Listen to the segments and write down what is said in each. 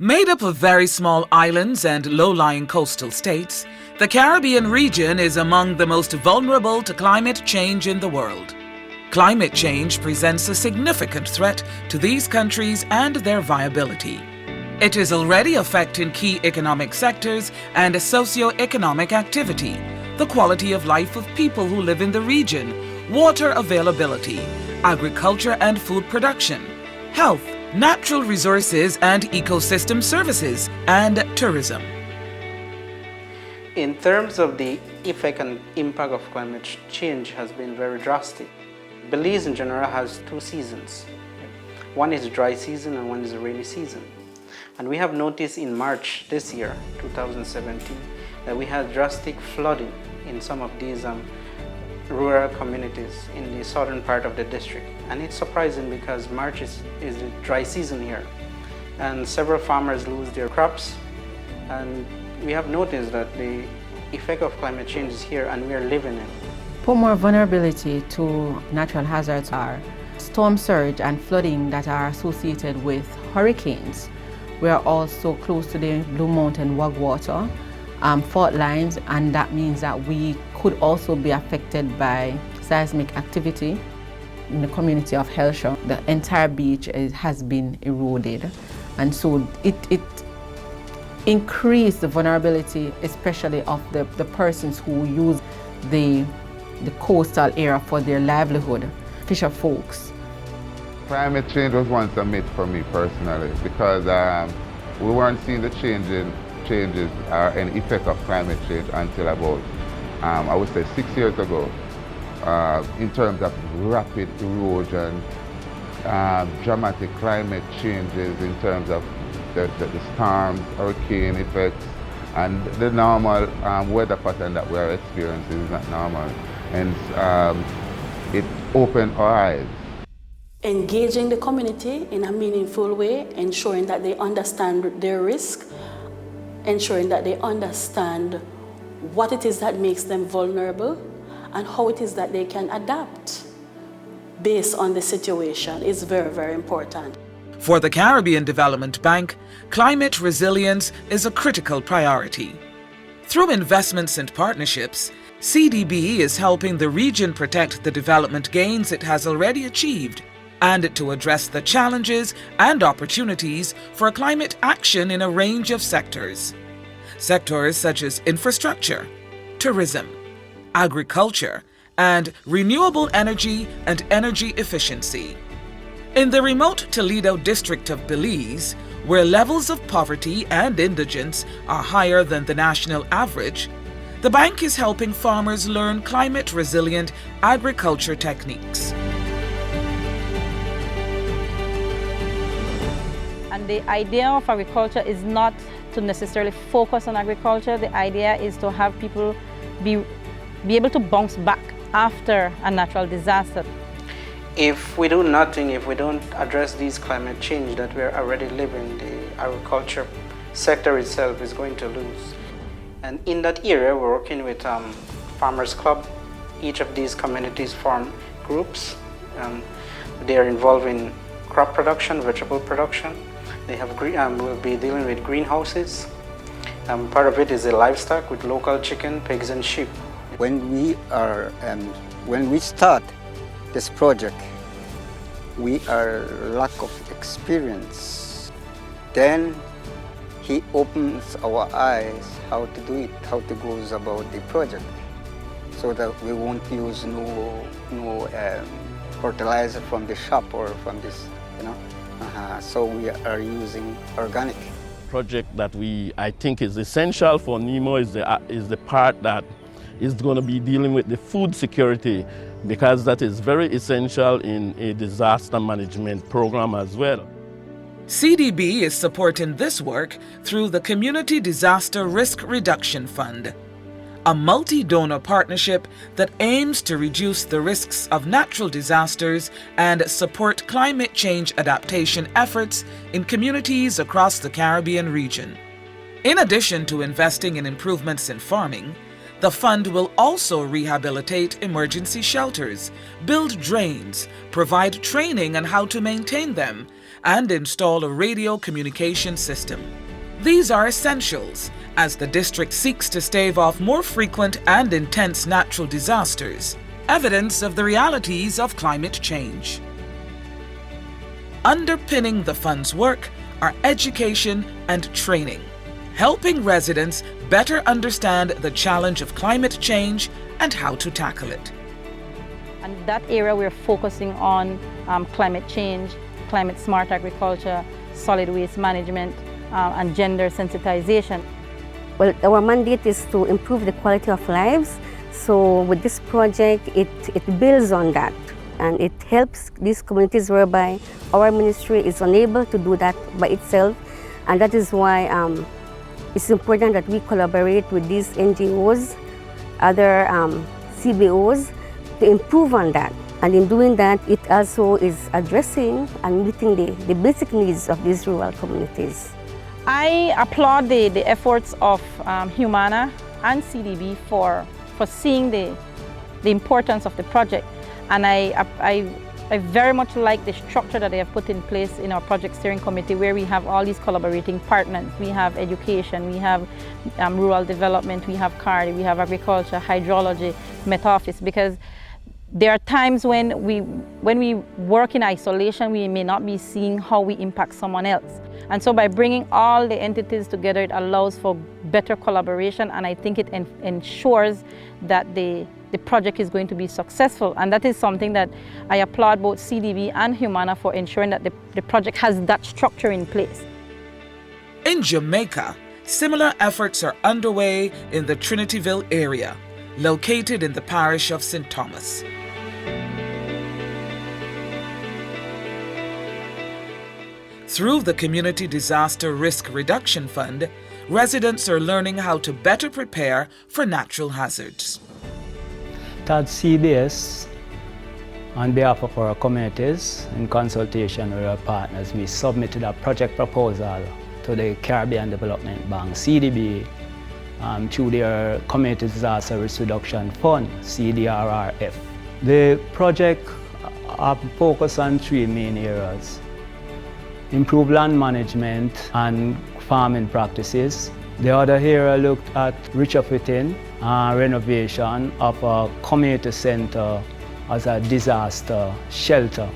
Made up of very small islands and low-lying coastal states, the Caribbean region is among the most vulnerable to climate change in the world. Climate change presents a significant threat to these countries and their viability. It is already affecting key economic sectors and socio-economic activity, the quality of life of people who live in the region, water availability, agriculture and food production, health, natural resources and ecosystem services, and tourism. In terms of the effect and impact of climate change has been very drastic. Belize in general has two seasons. One is dry season and one is a rainy season. And we have noticed in March this year, 2017, that we had drastic flooding in some of these rural communities in the southern part of the district. And it's surprising because March is the dry season here. And several farmers lose their crops. And we have noticed that the effect of climate change is here and we are living it. For more vulnerability to natural hazards are storm surge and flooding that are associated with hurricanes. We are also close to the Blue Mountain Wagwater fault lines, and that means that we could also be affected by seismic activity. In the community of Helshaw, the entire beach has been eroded, and so it increased the vulnerability, especially of the persons who use the coastal area for their livelihood, fisher folks. Climate change was once a myth for me personally because we weren't seeing the changes or any effect of climate change until about, I would say 6 years ago, in terms of rapid erosion, dramatic climate changes in terms of the storms, hurricane effects, and the normal weather pattern that we are experiencing is not normal. And it opened our eyes. Engaging the community in a meaningful way, ensuring that they understand their risk, ensuring that they understand what it is that makes them vulnerable and how it is that they can adapt based on the situation is very, very important. For the Caribbean Development Bank, climate resilience is a critical priority. Through investments and partnerships, CDB is helping the region protect the development gains it has already achieved and to address the challenges and opportunities for climate action in a range of sectors. Sectors such as infrastructure, tourism, agriculture, and renewable energy and energy efficiency. In the remote Toledo district of Belize, where levels of poverty and indigence are higher than the national average, the bank is helping farmers learn climate-resilient agriculture techniques. And the idea of agriculture is not to necessarily focus on agriculture. The idea is to have people be able to bounce back after a natural disaster. If we do nothing, if we don't address these climate change that we're already living, the agriculture sector itself is going to lose. And in that area, we're working with Farmers Club. Each of these communities form groups. They are involved in crop production, vegetable production. They have we'll be dealing with greenhouses. Part of it is the livestock with local chicken, pigs, and sheep. When we start this project, we are lack of experience. Then he opens our eyes how to do it, how to go about the project, so that we won't use no fertilizer from the shop or from this, So we are using organic. Project that I think is essential for NEMO is the part that is going to be dealing with the food security, because that is very essential in a disaster management program as well. CDB is supporting this work through the Community Disaster Risk Reduction Fund, a multi-donor partnership that aims to reduce the risks of natural disasters and support climate change adaptation efforts in communities across the Caribbean region. In addition to investing in improvements in farming, the fund will also rehabilitate emergency shelters, build drains, provide training on how to maintain them, and install a radio communication system. These are essentials as the district seeks to stave off more frequent and intense natural disasters, evidence of the realities of climate change. Underpinning the fund's work are education and training, helping residents better understand the challenge of climate change and how to tackle it. And that area we're focusing on climate change, climate smart agriculture, solid waste management, and gender sensitization. Well, our mandate is to improve the quality of lives. So with this project, it builds on that. And it helps these communities whereby our ministry is unable to do that by itself. And that is why it's important that we collaborate with these NGOs, other CBOs, to improve on that. And in doing that, it also is addressing and meeting the basic needs of these rural communities. I applaud the efforts of Humana and CDB for seeing the importance of the project. And I very much like the structure that they have put in place in our project steering committee, where we have all these collaborating partners. We have education, we have rural development, we have CARD, we have agriculture, hydrology, Met Office, because there are times when we work in isolation, we may not be seeing how we impact someone else. And so by bringing all the entities together, it allows for better collaboration, and I think it ensures that the project is going to be successful. And that is something that I applaud both CDB and Humana for ensuring that the project has that structure in place. In Jamaica, similar efforts are underway in the Trinityville area, located in the parish of St. Thomas. Through the Community Disaster Risk Reduction Fund, residents are learning how to better prepare for natural hazards. At CBS, on behalf of our communities, in consultation with our partners, we submitted a project proposal to the Caribbean Development Bank, CDB, through their Community Disaster Risk Reduction Fund, CDRRF. The project focused on three main areas: improve land management and farming practices. The other area looked at retrofitting and renovation of a community center as a disaster shelter.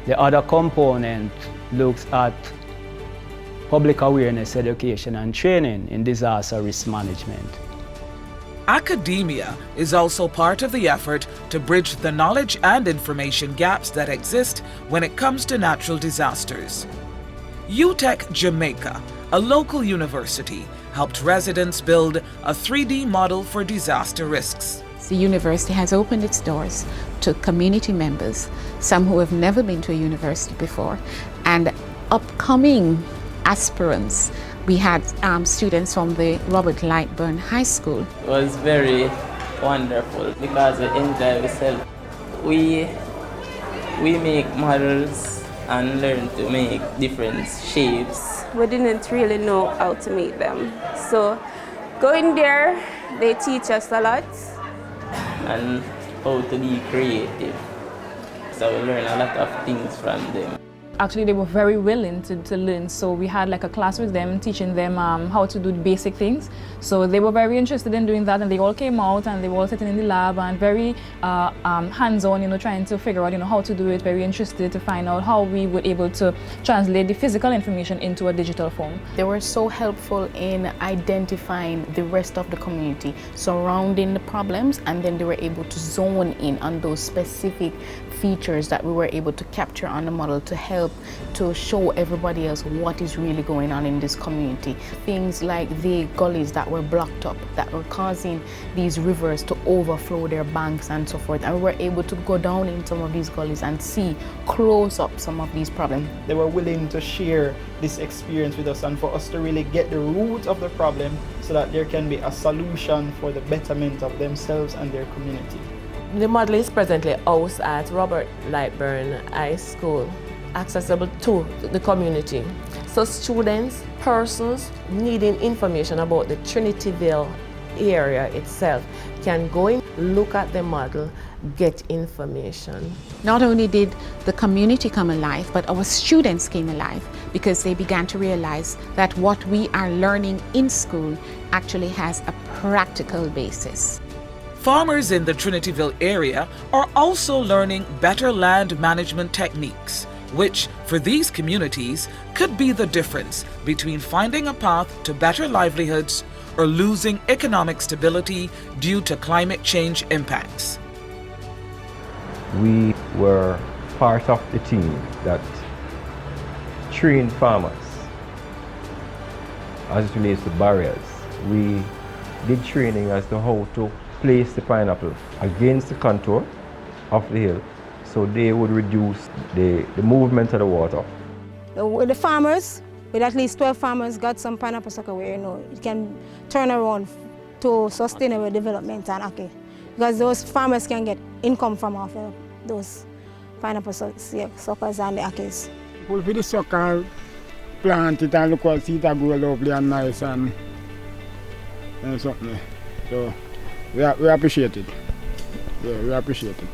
The other component looks at public awareness, education and training in disaster risk management. Academia is also part of the effort to bridge the knowledge and information gaps that exist when it comes to natural disasters. UTech Jamaica, a local university, helped residents build a 3D model for disaster risks. The university has opened its doors to community members, some who have never been to a university before, and upcoming aspirants. We had students from the Robert Lightburn High School. It was very wonderful because we enjoy ourselves. We make models and learn to make different shapes. We didn't really know how to make them. So going there, they teach us a lot. And how to be creative. So we learn a lot of things from them. Actually, they were very willing to learn. So we had like a class with them, teaching them how to do the basic things. So they were very interested in doing that, and they all came out and they were all sitting in the lab and very hands-on, trying to figure out, how to do it, very interested to find out how we were able to translate the physical information into a digital form. They were so helpful in identifying the rest of the community surrounding the problems, and then they were able to zone in on those specific features that we were able to capture on the model to help to show everybody else what is really going on in this community. Things like the gullies that were blocked up, that were causing these rivers to overflow their banks and so forth. And we were able to go down in some of these gullies and see close up some of these problems. They were willing to share this experience with us and for us to really get the root of the problem so that there can be a solution for the betterment of themselves and their community. The model is presently housed at Robert Lightburn High School, accessible to the community. So students, persons needing information about the Trinityville area itself can go in, look at the model, get information. Not only did the community come alive, but our students came alive because they began to realize that what we are learning in school actually has a practical basis. Farmers in the Trinityville area are also learning better land management techniques, which, for these communities, could be the difference between finding a path to better livelihoods or losing economic stability due to climate change impacts. We were part of the team that trained farmers as it relates to barriers. We did training as to how to place the pineapple against the contour of the hill so they would reduce the movement of the water. With the farmers, with at least 12 farmers, got some pineapple sucker where it can turn around to sustainable development and okay. Because those farmers can get income from off those pineapple suckers and the acres. For the sucker, plant it and look and see it grow lovely and nice and something. So we appreciate it. Yeah, we appreciate it.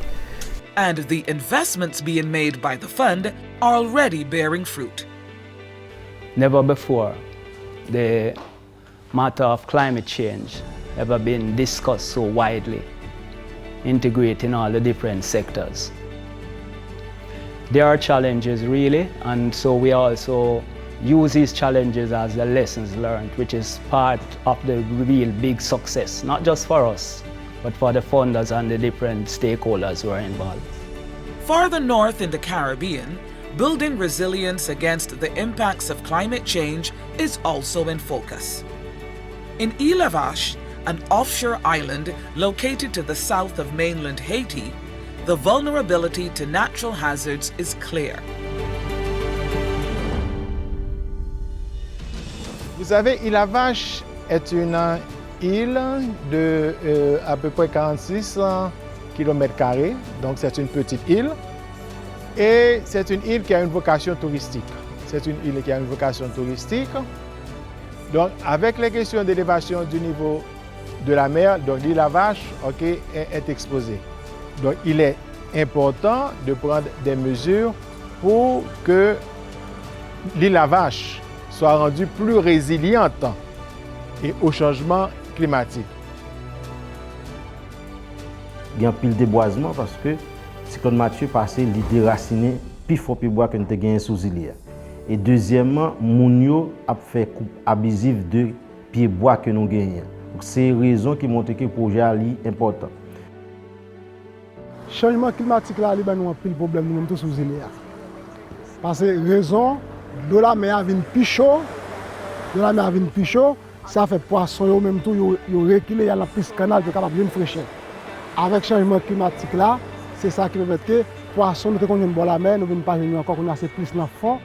And the investments being made by the fund are already bearing fruit. Never before the matter of climate change ever been discussed so widely, integrating all the different sectors. There are challenges really, and so we also use these challenges as the lessons learned, which is part of the real big success, not just for us, but for the funders and the different stakeholders who are involved. Farther north in the Caribbean, building resilience against the impacts of climate change is also in focus. In Île La Vache, an offshore island located to the south of mainland Haiti, the vulnerability to natural hazards is clear. Vous savez, Île La Vache est une île de à peu près 46 km², donc c'est une petite île. Et c'est une île qui a une vocation touristique. C'est une île qui a une vocation touristique. Donc, avec les questions d'élévation du niveau de la mer, donc l'île La Vache est exposée. Donc, il est important de prendre des mesures pour que l'île La Vache soit rendue plus résiliente et au changement climatique. Il y a un pile déboisement parce que cyclone Mathieu passé, il déraciné plus fort plus bois que nous avons sous l'île. Et deuxièmement, Mounio a fait coupe abusive de pieds bois que nous gagnons. C'est une raison qui montre que le projet est important. Le changement climatique là, il y a un pile problème nous tous sous l'île. Parce que raison de la mer vient plus chaud, ça fait poisson même tout yo reculer, il y a la piste canal pour capable de fraîcheur. Avec le changement climatique là, c'est ça qui permet que les poissons ne viennent pas la mer, ne viennent pas encore assez plus dans le fond.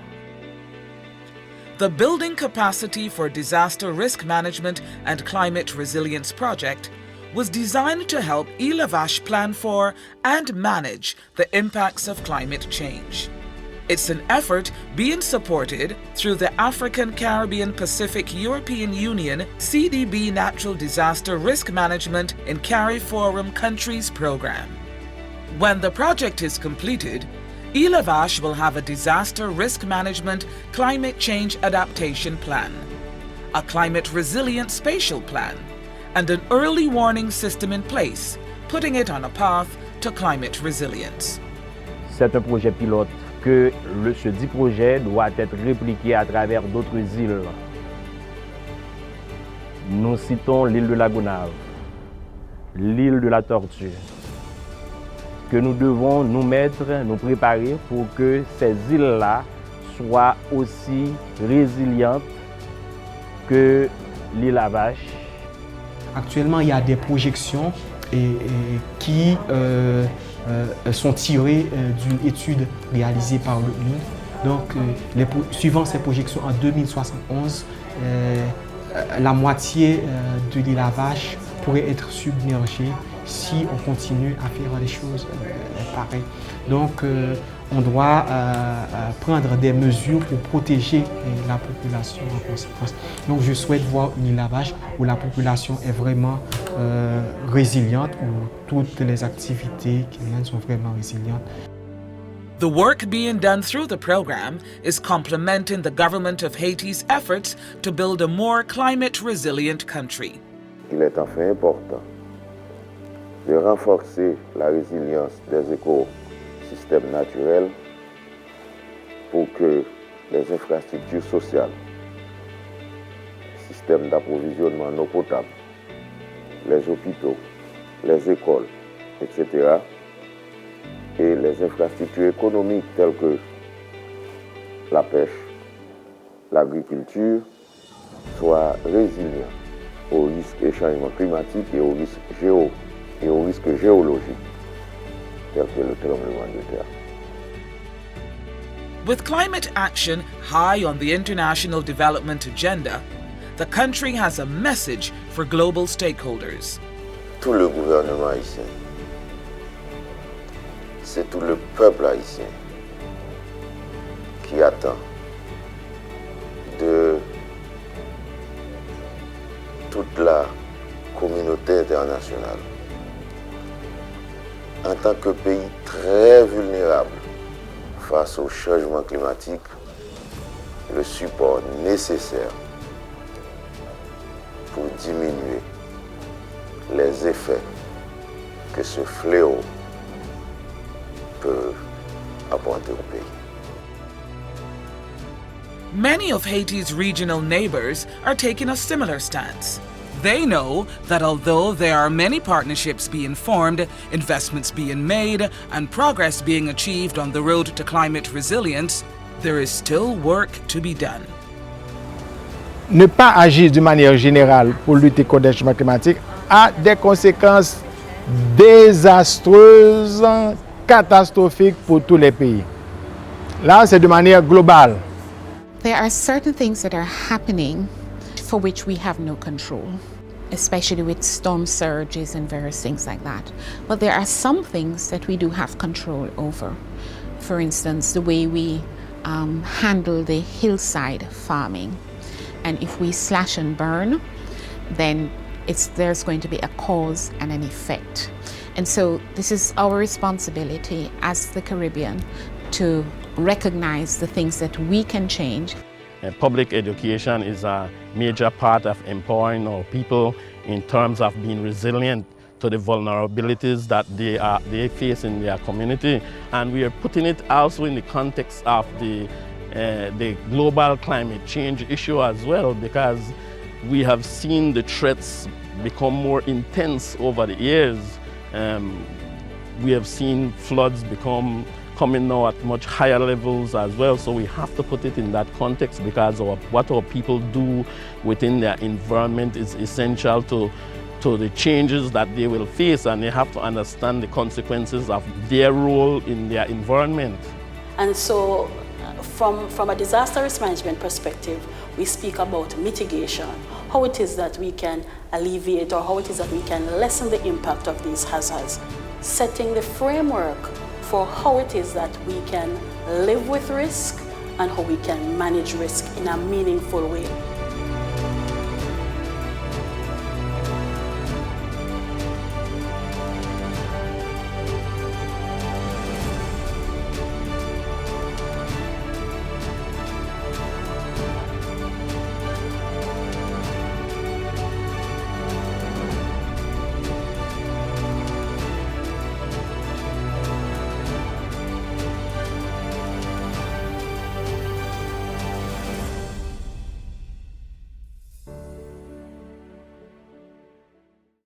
The Building Capacity for Disaster Risk Management and Climate Resilience project was designed to help Île La Vache plan for and manage the impacts of climate change. It's an effort being supported through the African Caribbean Pacific European Union CDB Natural Disaster Risk Management in CARIFORUM Countries program. When the project is completed, Île La Vache will have a disaster risk management climate change adaptation plan, a climate resilient spatial plan, and an early warning system in place, putting it on a path to climate resilience. C'est un projet pilote que ce dit projet doit être répliqué à travers d'autres îles. Nous citons l'île de la Gonave, l'île de la Tortue, que nous devons nous préparer pour que ces îles-là soient aussi résilientes que l'île La Vache. Actuellement, il y a des projections qui sont tirées d'une étude réalisée par l'ONU. Donc, suivant ces projections, en 2071, la moitié de l'île La Vache pourrait être submergée si on continue à faire des choses pareilles. Donc, on doit prendre des mesures pour protéger la population en conséquence. Donc je souhaite voir une élevage où la population est vraiment résiliente, où toutes les activités qu'ils mènent sont vraiment résilientes. The work being done through the program is complementing the government of Haiti's efforts to build a more climate-resilient country. Il est enfin important de renforcer la résilience des écosystèmes naturels pour que les infrastructures sociales, systèmes d'approvisionnement en eau potable, les hôpitaux, les écoles, etc., et les infrastructures économiques telles que la pêche, l'agriculture soient résilients au risque des changements climatiques et au risque géologique tel que le tremblement de terre. With climate action high on the international development agenda, the country has a message for global stakeholders. Tout le gouvernement haïtien, c'est tout le peuple haïtien qui attend de toute la communauté internationale, en tant que pays très vulnérable face au changement climatique, le support nécessaire pour diminuer les effets que ce fléau peut apporter au pays. Many of Haiti's regional neighbors are taking a similar stance. They know that although there are many partnerships being formed, investments being made, and progress being achieved on the road to climate resilience, there is still work to be done. Ne pas agir d'une manière générale pour lutter contre le changement climatique a des conséquences désastreuses, catastrophiques pour tous les pays. Là, c'est de manière globale. There are certain things that are happening for which we have no control, especially with storm surges and various things like that. But there are some things that we do have control over. For instance, the way we handle the hillside farming. And if we slash and burn, then there's going to be a cause and an effect. And so this is our responsibility as the Caribbean to recognize the things that we can change. Public education is a major part of empowering our people in terms of being resilient to the vulnerabilities that they face in their community. And we are putting it also in the context of the global climate change issue as well, because we have seen the threats become more intense over the years. We have seen floods coming now at much higher levels as well, so we have to put it in that context, because what our people do within their environment is essential to the changes that they will face, and they have to understand the consequences of their role in their environment. And so from a disaster risk management perspective, we speak about mitigation, how it is that we can alleviate or how it is that we can lessen the impact of these hazards, setting the framework for how it is that we can live with risk and how we can manage risk in a meaningful way.